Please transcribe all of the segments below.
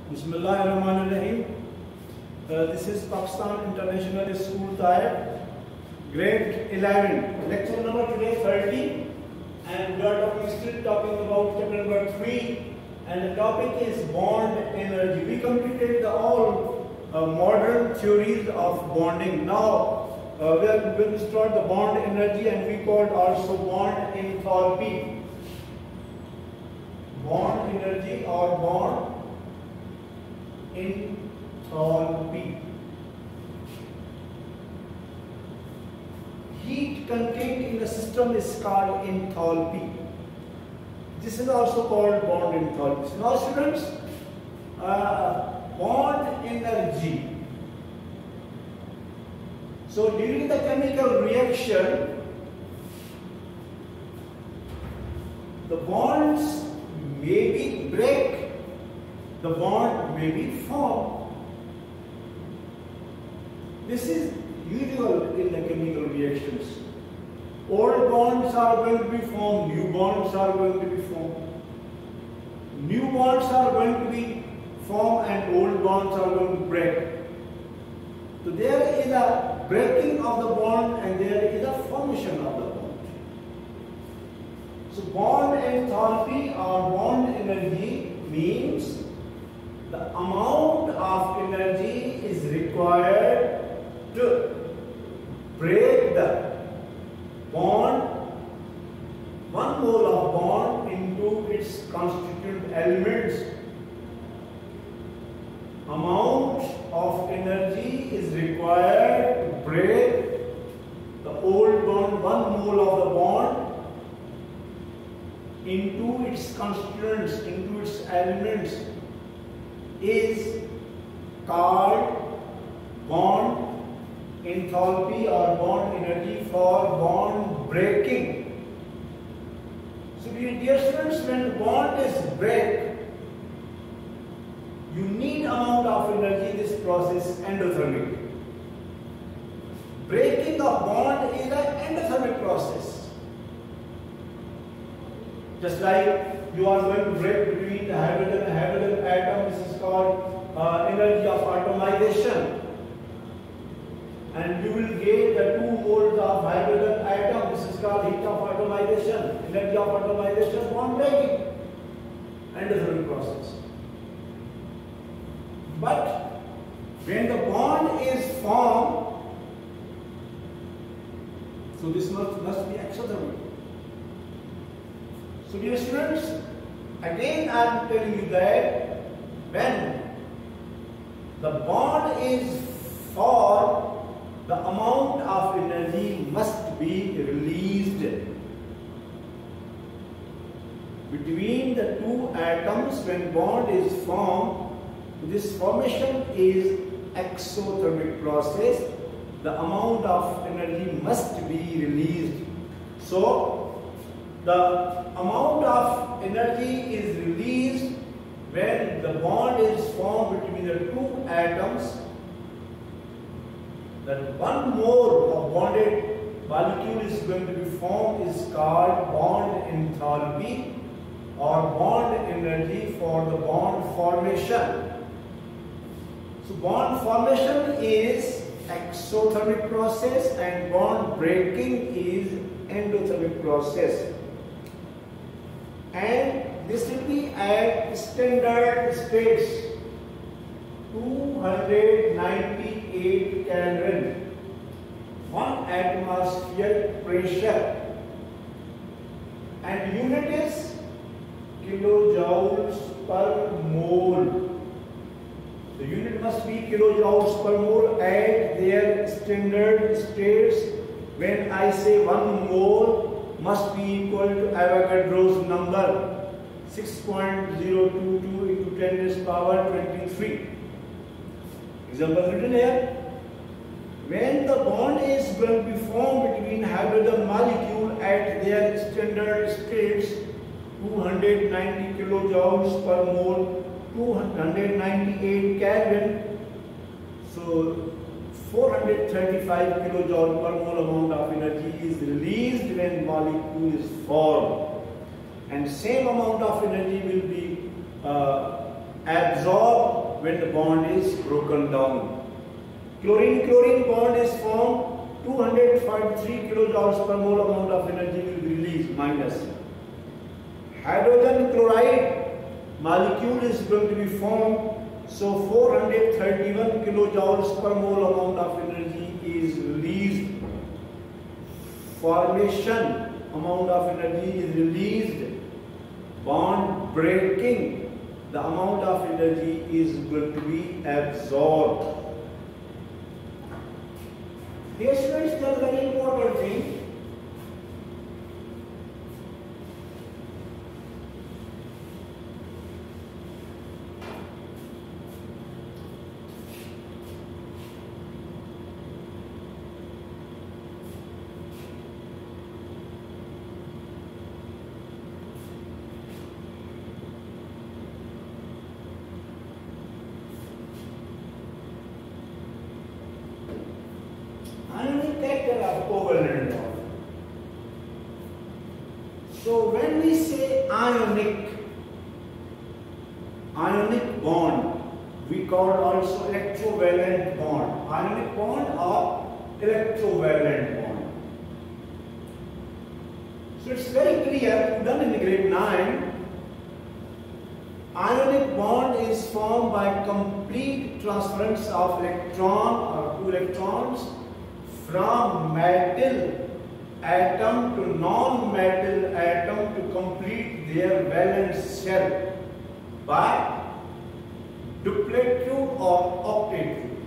Bismillahirrahmanirrahim. This is Pakistan International School Taib, grade 11. Lecture number today 30, and we are still talking about chapter number 3, and the topic is bond energy. We completed all modern theories of bonding. Now we are going to start the bond energy, and we called also bond enthalpy. Bond energy or bond enthalpy. Heat contained in the system is called enthalpy. This is also called bond enthalpy. Now students, bond energy. So during the chemical reaction, the bonds may be break, the bond may be formed. This is usual in the chemical reactions. Old bonds are going to be formed, new bonds are going to be formed. New bonds are going to be formed and old bonds are going to break. So there is a breaking of the bond and there is a formation of the bond. So bond enthalpy or bond energy means the amount of energy is required to break the bond, one mole of bond into its constituent elements. Amount of energy is required to break the old bond, one mole of the bond into its constituents, into its elements, is called bond enthalpy or bond energy for bond breaking. So dear students, when the bond is break, you need amount of energy. This process endothermic. Breaking of bond is an endothermic process. Just like you are going to break between the hydrogen and hydrogen atom, this is called energy of atomization. And you will get the 2 moles of hydrogen atom, this is called heat of atomization, energy of atomization, bond breaking, endothermic process. But when the bond is formed, so this must be exothermic. So dear students, again I am telling you that when the bond is formed, the amount of energy must be released between the 2 atoms. When bond is formed, this formation is exothermic process. The amount of energy must be released. So the amount of energy is released when the bond is formed between the 2 atoms. That 1 mole of bonded molecule is going to be formed is called bond enthalpy or bond energy for the bond formation. So bond formation is exothermic process and bond breaking is endothermic process. And this will be at standard states, 298 Kelvin, 1 atmosphere pressure, and unit is kilojoules per mole. The unit must be kilojoules per mole at their standard states. When I say 1 mole must be equal to Avogadro's number, 6.022 into 10 raised power 23. Example written here. When the bond is going to be formed between hydrogen molecule at their standard states, 290 kilojoules per mole, 298 Kelvin, so 435 kilojoule per mole amount of energy is released when molecule is formed, and same amount of energy will be absorbed when the bond is broken down. Chlorine-chlorine bond is formed, 253 kilojoules per mole amount of energy will be released, minus. Hydrogen chloride molecule is going to be formed, so 431 kilojoules per mole amount of energy is released. Formation amount of energy is released. Bond breaking, the amount of energy is going to be absorbed. Dear students, there is a very important thing. Covalent bond. So when we say ionic bond, we call also electrovalent bond. Ionic bond or electrovalent bond. So it's very clear, done in the grade 9. Ionic bond is formed by complete transference of electron or two electrons from metal atom to non-metal atom to complete their valence shell by duplet tube or octet tube.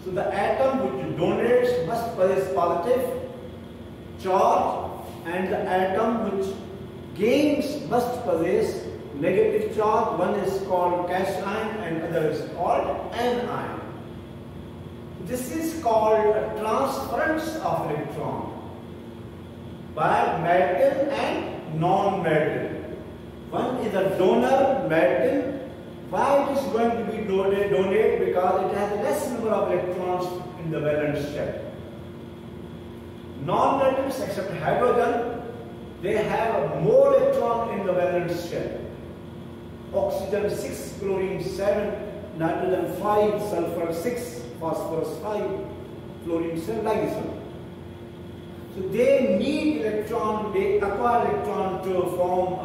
So the atom which donates must possess positive charge and the atom which gains must possess negative charge. One is called cation and other is called anion. This is called a transference of electron by metal and non-metal. One is a donor metal. Why it is going to be donate? Because it has less number of electrons in the valence shell. Non-metals except hydrogen, they have more electron in the valence shell. Oxygen 6, chlorine 7, nitrogen 5, sulfur 6. Phosphorus 5, fluorine 7, like this one. So they need electron, they acquire electron to form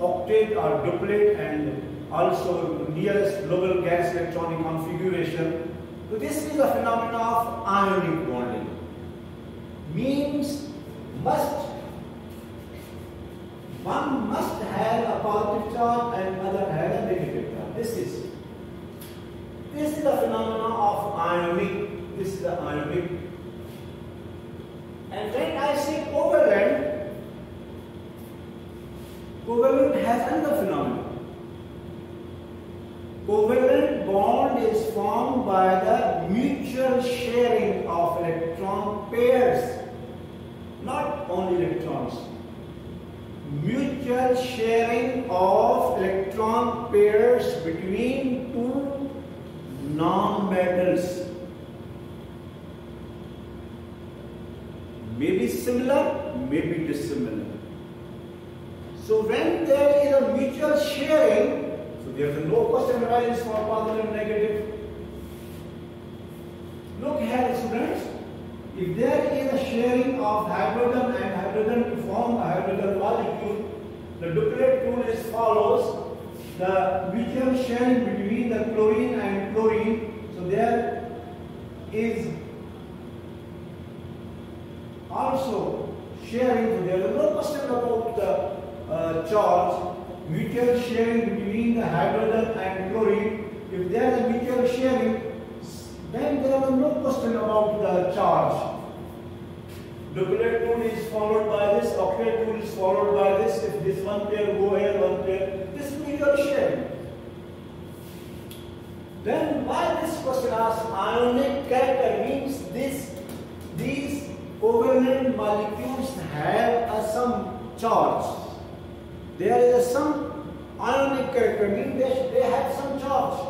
octet or duplet and also nearest global gas electronic configuration. So this is a phenomenon of ionic bonding. Means one must have a positive charge and other has a negative charge. This is the phenomenon of ionic. This is the ionic. And when I say covalent, covalent has another phenomenon. Covalent bond is formed by the mutual sharing of electron pairs, not only electrons. Mutual sharing of electron pairs between two non-metals may be similar, may be dissimilar. So when there is a mutual sharing, so there is no question arises for positive and negative. Look here, students. If there is a sharing of hydrogen and hydrogen to form a hydrogen molecule, the duplet rule is follows. The mutual sharing between the chlorine and chlorine, so there is also sharing, so there is no question about the charge, mutual sharing between the hydrogen and chlorine. If there is a mutual sharing, then there is no question about the charge. Duplet rule is followed by this, octet rule is followed by this. If this one pair go here, one pair, this mutual sharing. Then why this question asks ionic character means these covalent molecules have some charge. There is some ionic character means they have some charge.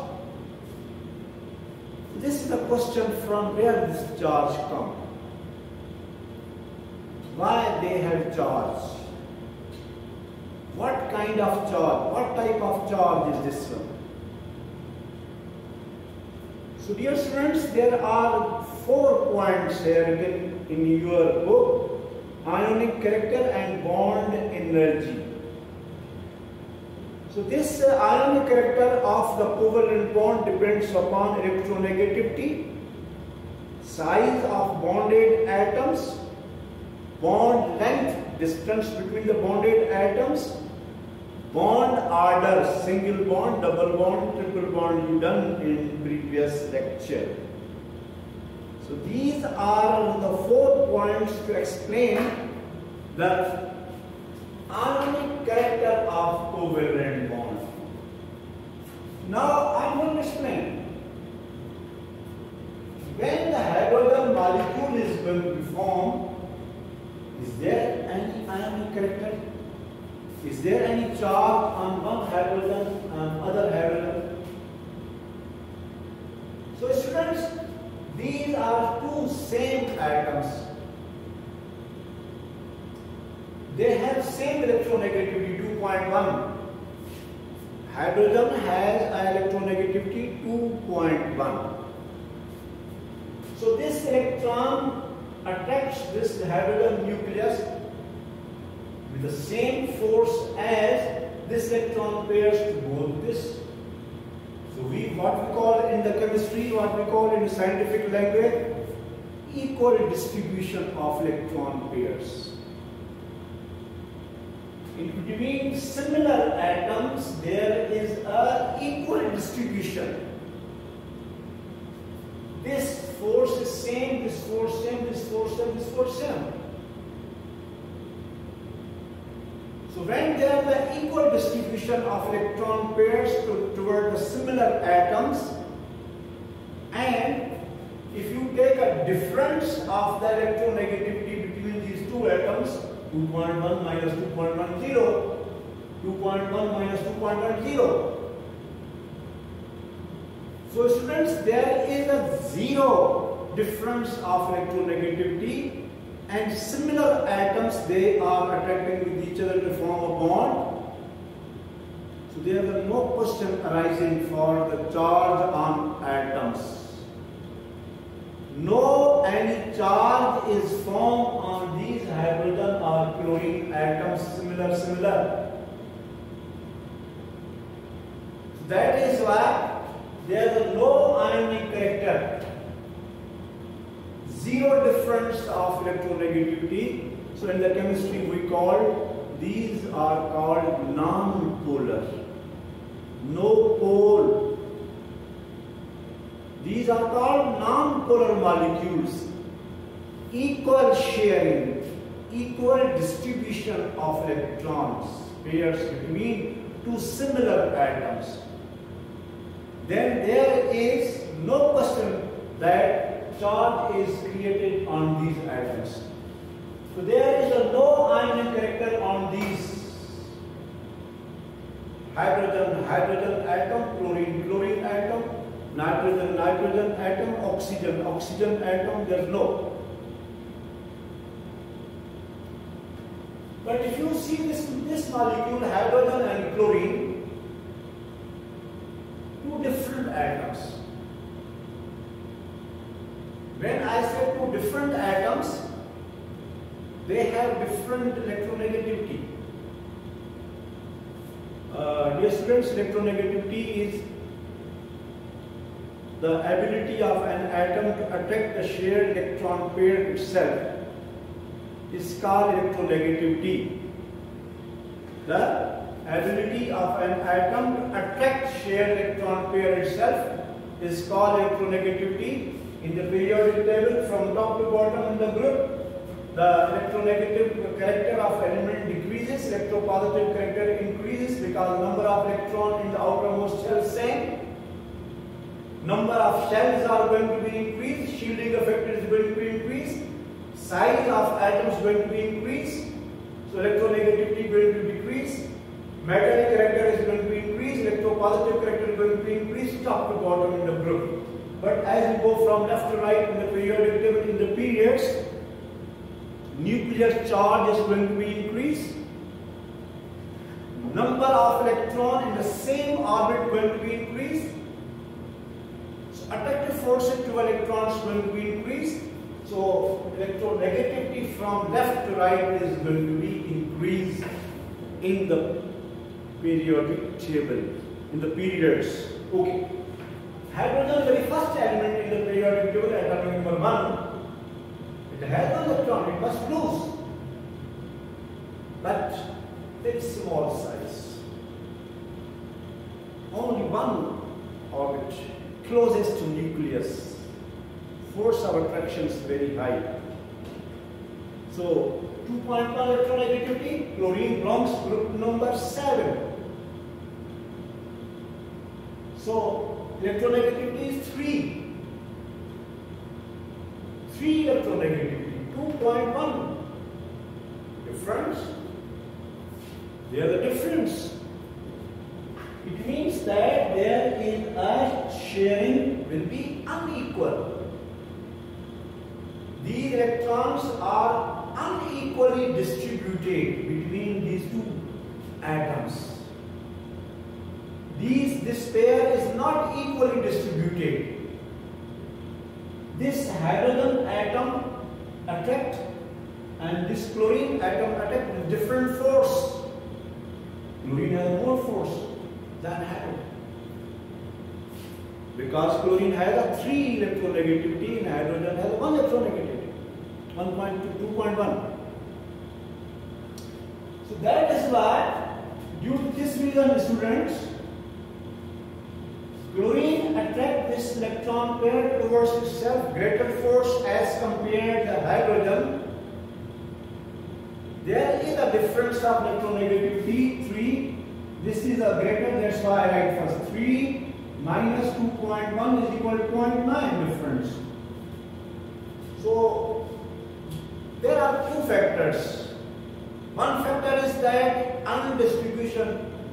This is the question from where this charge comes. Why they have charge? What kind of charge? What type of charge is this one? So dear students, there are 4 points here written in your book: ionic character and bond energy. So this ionic character of the covalent bond depends upon electronegativity, size of bonded atoms, bond length, distance between the bonded atoms, bond order, single bond, double bond, triple bond you done in previous lecture. So these are the 4 points to explain the ionic character of covalent bond. Now I am going to explain. When the hydrogen molecule is going to be formed, is there any ionic character? Is there any charge on one hydrogen and other hydrogen? So students, these are 2 same atoms. They have same electronegativity 2.1. Hydrogen has electronegativity 2.1. So this electron attracts this hydrogen nucleus with the same force as this electron pairs to both this. So what we call in the chemistry, what we call in scientific language, equal distribution of electron pairs. In between similar atoms, there is a equal distribution. This force is same, this force same, this force same, this force same. So when there is an equal distribution of electron pairs toward the similar atoms, and if you take a difference of the electronegativity between these 2 atoms, 2.1 minus 2.10, 2.1 minus 2.10. So students, there is a 0 difference of electronegativity, and similar atoms, they are attracting with each other to form a bond. So there is no question arising for the charge on atoms. No any charge is formed on these hydrogen or chlorine atoms similar. So that is why there is no ionic character. 0 difference of electronegativity. So in the chemistry we call, these are called non-polar. No pole. These are called non-polar molecules. Equal sharing, equal distribution of electrons, pairs between 2 similar atoms. Then there is no question that charge is created on these atoms. So there is no ionic character on these hydrogen atom, chlorine atom, nitrogen atom, oxygen atom, there is no. But if you see this molecule, hydrogen and chlorine, 2 different atoms. When I say 2 different atoms, they have different electronegativity. Dear students, electronegativity is the ability of an atom to attract the shared electron pair itself. Is called electronegativity. The ability of an atom to attract shared electron pair itself is called electronegativity. In the periodic table, from top to bottom in the group, the electronegative character of element decreases, electropositive character increases because number of electrons in the outermost shell is same. Number of shells are going to be increased, shielding effect is going to be increased, size of atoms is going to be increased, so electronegativity is going to decrease, metallic character is going to be increased, electropositive character is going to be increased, top to bottom in the group. But as we go from left to right in the periodic table in the periods, nuclear charge is going to be increased, number of electrons in the same orbit going to be increased. So attractive force to electrons going to be increased. So electronegativity from left to right is going to be increased in the periodic table, in the periods. Okay. Hydrogen, very first element in the periodic table, atomic number 1. It has no electron, it must lose. But very small size. Only one orbit closest to nucleus. Force of attraction is very high. So 2.1 electronegativity, chlorine belongs to group number 7. So electronegativity is 3. 3 electronegativity, 2.1. Difference? They are the difference. It means that their earth sharing will be unequal. These electrons are unequally distributed between these two atoms. This pair is not equally distributed. This hydrogen atom attract and this chlorine atom attract with different force. Chlorine has more force than hydrogen. Because chlorine has a 3 electronegativity and hydrogen has 1 electronegativity, 1.2, 2.1. So that is why, due to this reason, students, chlorine attract this electron pair towards itself greater force as compared to hydrogen. There is a difference of electronegativity 3. This is a greater, that's why I write first 3 minus 2.1 is equal to 0.9 difference. So there are 2 factors. One factor is that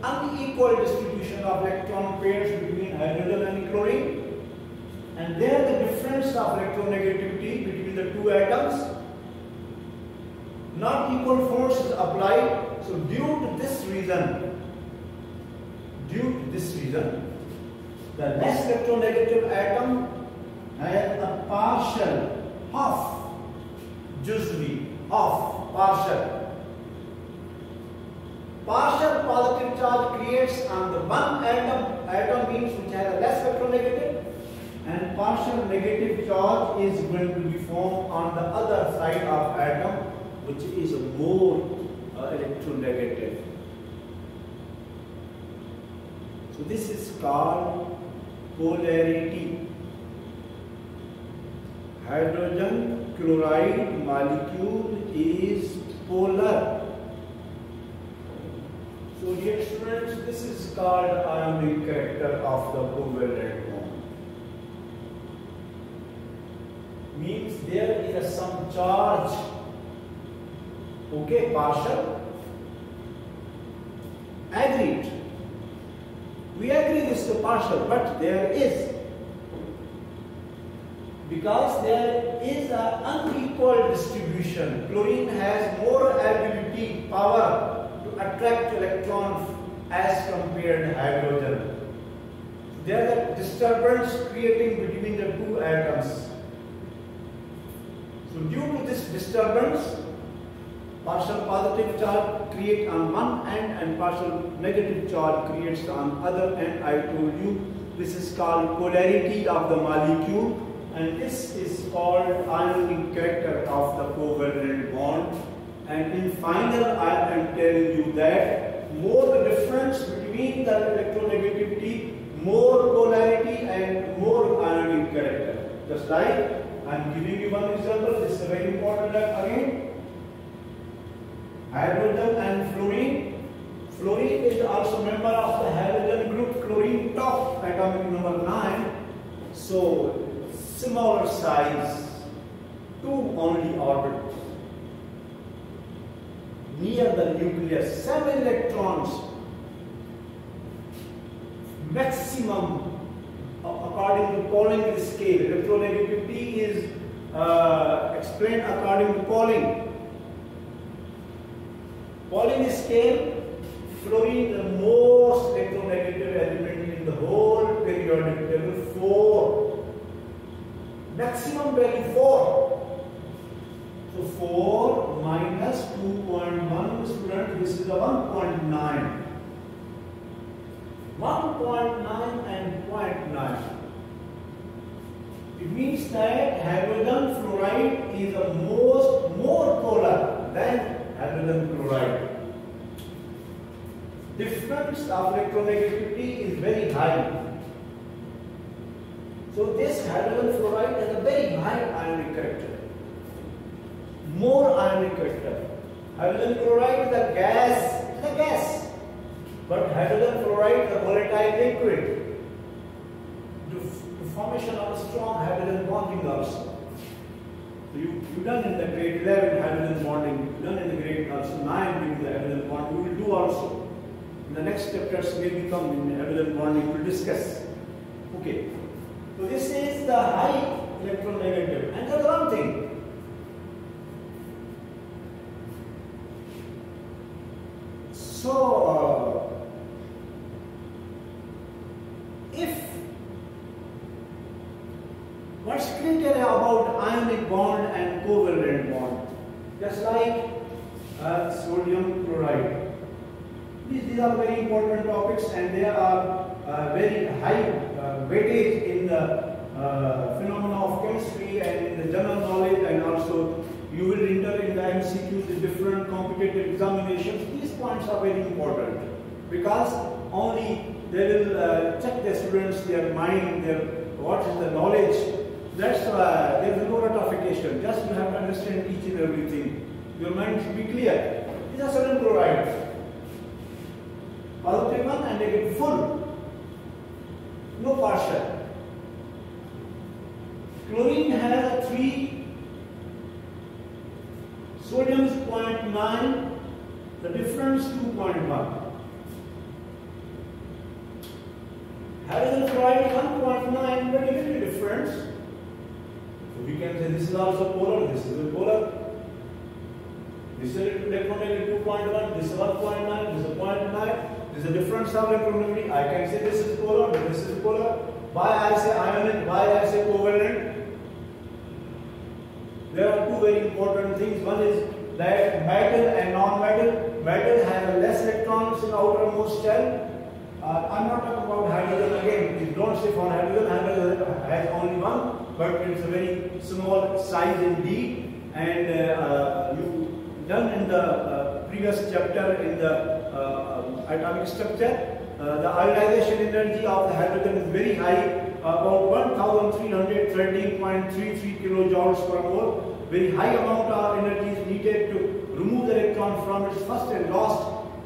unequal distribution of electron pairs between hydrogen and chlorine, and there the difference of electronegativity between the 2 atoms. Not equal force is applied. So due to this reason, the less electronegative atom has a partial, half, usually half, partial. Partial positive charge creates on the one atom means which has a less electronegative, and partial negative charge is going to be formed on the other side of atom, which is more electronegative. So this is called polarity. Hydrogen chloride molecule is polar. So dear students, this is called ionic character of the covalent bond. Means there is some charge. Okay, partial. Agreed. We agree this is partial, but there is. Because there is an unequal distribution. Chlorine has more ability, power to attract electrons as compared to hydrogen. There is a disturbance creating between the 2 atoms. So due to this disturbance, partial positive charge creates on one end and partial negative charge creates on other end. I told you this is called polarity of the molecule, and this is called ionic character of the covalent bond. And in final, I am telling you that more the difference between the electronegativity, more polarity and more ionic character. Just like I am giving you one example. This is a very important again. Hydrogen and fluorine. Fluorine is also member of the halogen group. Chlorine top, atomic number 9. So smaller size, 2 only orbits. Near the nucleus, 7 electrons. Maximum according to Pauling scale. Electronegativity is explained according to Pauling. Pauling scale, Fluorine, the most electronegative element in the whole periodic table, 4. Maximum value 4. So 4 minus 2.1, student, this is the 1.9. 1.9 and 0.9. It means that hydrogen fluoride is the more polar than hydrogen chloride. Difference of electronegativity is very high. So this hydrogen fluoride has a very high ionic character. More ionic character. Hydrogen chloride is a gas. But hydrogen fluoride is a volatile liquid. The formation of a strong hydrogen bonding also. So you've done in the grade 11 hydrogen bonding, you've done in the grade also 9 with the hydrogen bond, you will do also. In the next chapters may come in hydrogen bonding to discuss. Okay. So this is the high electronegative. And the one thing. So what's criteria about ionic bond and covalent bond? Just like sodium chloride. These are very important topics, and they are very high weightage in the phenomena of chemistry and in the general knowledge, and also you will enter in the MCQs in different competitive examinations. These points are very important because only they will check the students, their mind, what is the knowledge. That's why there is no ratification. Just you have to understand each and everything. Your mind should be clear. These are sodium chlorides. Positive one and negative full. No partial. Chlorine has a 3. Sodium is 0.9. The difference 2.1. Hydrogen fluoride 1.9. Very little difference. So we can say this is also polar. This is a polar. This is electronegative 2.1. This is 1.9. This is 0.9. This is a difference of electronegativity. I can say this is polar, but this is polar. Why I say ionic, why I say covalent? There are two very important things. One is that metal and non-metal. Metal has less electrons in the outermost shell. I'm not talking about hydrogen again. Please don't say for hydrogen. Hydrogen has only one, but it's a very small size indeed. And you done in the previous chapter in the atomic structure, the ionization energy of the hydrogen is very high, about 1313.33 kilojoules per mole. Very high amount of energy is needed to remove the electron from its first and last,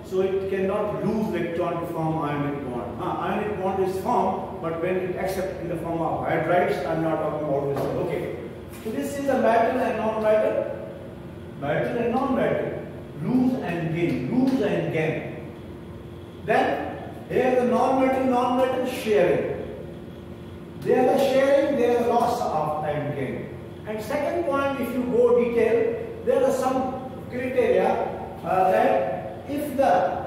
so it cannot lose electron to form ionic bond. Ionic bond is formed, but when it accepts in the form of hydrides, I'm not talking about this one. Okay. So this is the metal and non-metal. Metal and non-metal. Lose and gain. Then here the non-metal sharing. There the sharing, there the loss of and gain. And second point, if you go detail, there are some criteria that if the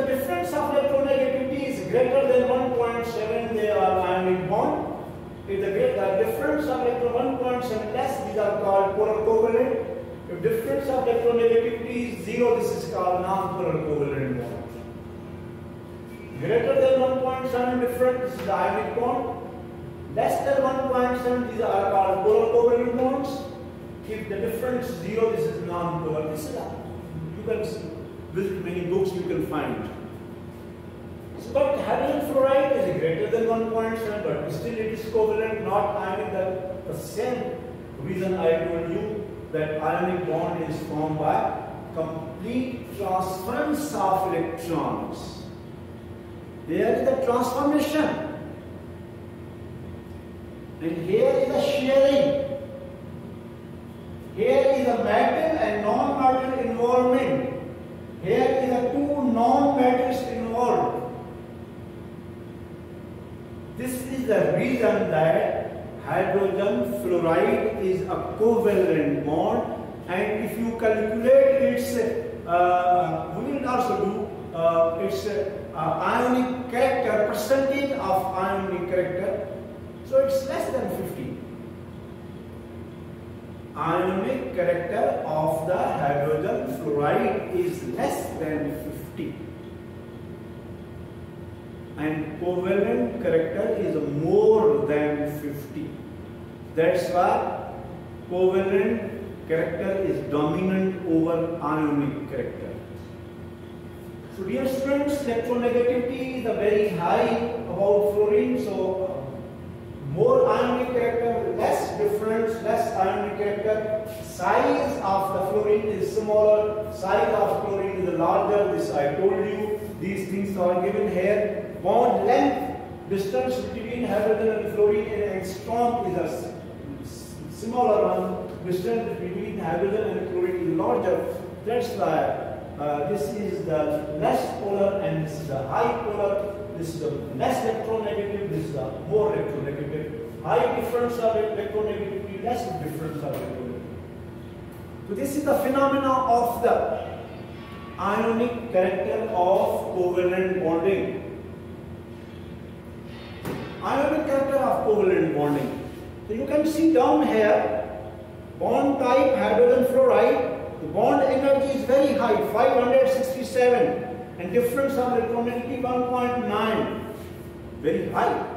difference of electronegativity is greater than 1.7, they are ionic bond. If the difference of electron 1.7 less, these are called polar covalent. If difference of electronegativity is 0, this is called non-polar covalent bond. Greater than 1.7 difference, this is the ionic bond. Less than 1.7, these are called polar covalent bonds. If the difference is 0, this is non-polar. This is you can visit many books, you can find. So, but hydrogen fluoride is greater than 1.7, but still it is covalent, not ionic. The same reason I told you that ionic bond is formed by complete transference of electrons. There is the transformation, and here is the sharing. Here is a metal and non-metal involvement. Here is the two non-metals involved. This is the reason that hydrogen fluoride is a covalent bond and if you calculate its, we will also do its ionic character, percentage of ionic character. So it's less than 50. Ionic character of the hydrogen fluoride is less than 50. And covalent character is more than 50. That's why covalent character is dominant over ionic character. So dear students, electronegativity is very high about fluorine. So more ionic character, less difference, less ionic character. Size of the fluorine is smaller, size of fluorine is larger. This I told you. These things are given here. Bond length, distance between hydrogen and fluorine in angstrom is a smaller one. Distance between hydrogen and fluorine is larger. That's why this is the less polar and this is the high polar. This is the less electronegative, this is the more electronegative. High difference of electronegativity, less difference of electronegativity. So this is the phenomena of the ionic character of covalent bonding. Ionic character of covalent bonding. So you can see down here, bond type hydrogen fluoride, the bond energy is very high, 567. And difference of electronegativity 1.9, very high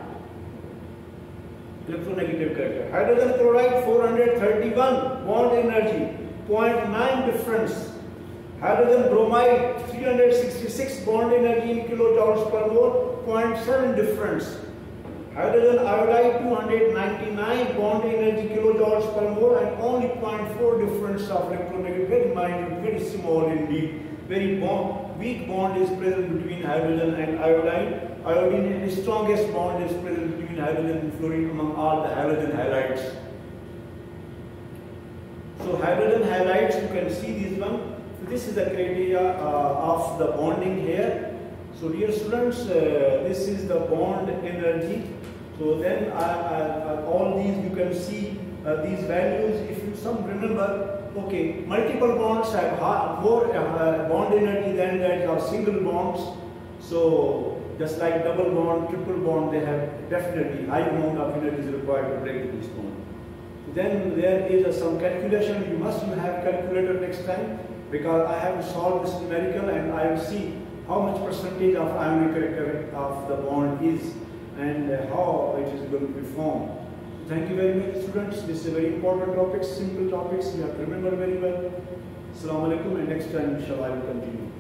electronegative character. Hydrogen chloride 431, bond energy 0.9 difference. Hydrogen bromide 366, bond energy in kilojoules per mole, 0.7 difference. Hydrogen iodide 299, bond energy kilojoules per mole, and only 0.4 difference of electronegativity, very minute, very small indeed. Very weak bond is present between hydrogen and iodine. Iodine is the strongest bond is present between hydrogen and fluorine among all the halogen halides. So hydrogen halides, you can see this one. So this is the criteria of the bonding here. So dear students, this is the bond energy. So then all these you can see these values. If you some remember, okay, multiple bonds have more bond energy than that of single bonds. So just like double bond, triple bond, they have definitely high amount of energy is required to break this bond. Then there is some calculation. You must have calculator next time, because I have to solve this numerical and I will see how much percentage of ionic character of the bond is and how it is going to be formed. Thank you very much, students. This is a very important topic, simple topics. You have to remember very well. Assalamu alaikum, and next time, inshallah, I will continue.